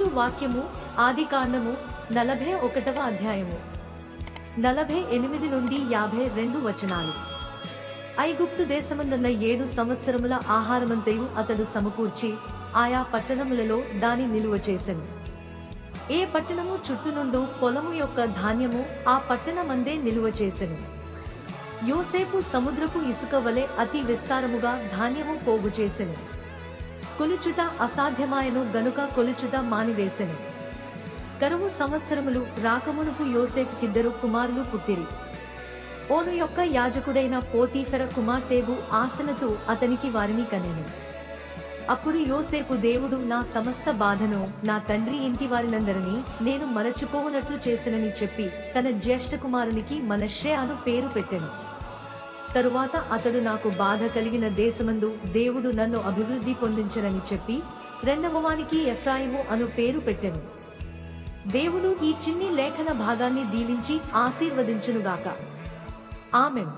ఈరోజు వాక్యము ఆదికాండము 41వ అధ్యాయము 48 నుండి 52 వచనాలు. ఐగుప్తు దేశమందున్న 7 సంవత్సరముల ఆహారమంతయు అతడు సమకూర్చి ఆయా పట్టణములలో దాని నిలువ చేసెను. ఏ పట్టణము చుట్టూ నుండు పొలము యొక్క ధాన్యము ఆ పట్టణమందే నిలువ చేసెను. యోసేపు సముద్రపు ఇసుక వలె అతి విస్తారముగా ధాన్యము పోగు చేసెను. కొలుచుట అసాధ్యమాయను గనుక కొలుచుట మానివేసెను. కరువు సంవత్సరములు రాకమునుపు యోసేపుకిద్దరు కుమారులు పుట్టిరి. ఓను యొక్క యాజకుడైన పోతీఫెర కుమార్తెగు ఆసనతు అతనికి వారిని కనెను. అప్పుడు యోసేపు, దేవుడు నా సమస్త బాధను నా తండ్రి ఇంటి వారినందరినీ నేను మరచిపోవునట్లు చేసెనని చెప్పి తన జ్యేష్ఠ కుమారునికి మనష్షే అను పేరు పెట్టెను. తరువాత అతడు, నాకు బాధ కలిగిన దేశమందు దేవుడు నన్ను అభివృద్ధి పొందించనని చెప్పి రెండవవానికి ఎఫ్రాయిము అను పేరు పెట్టెను. దేవుడు ఈ చిన్ని లేఖన భాగాన్ని దీవించి ఆశీర్వదించునుగాక. ఆమెన్.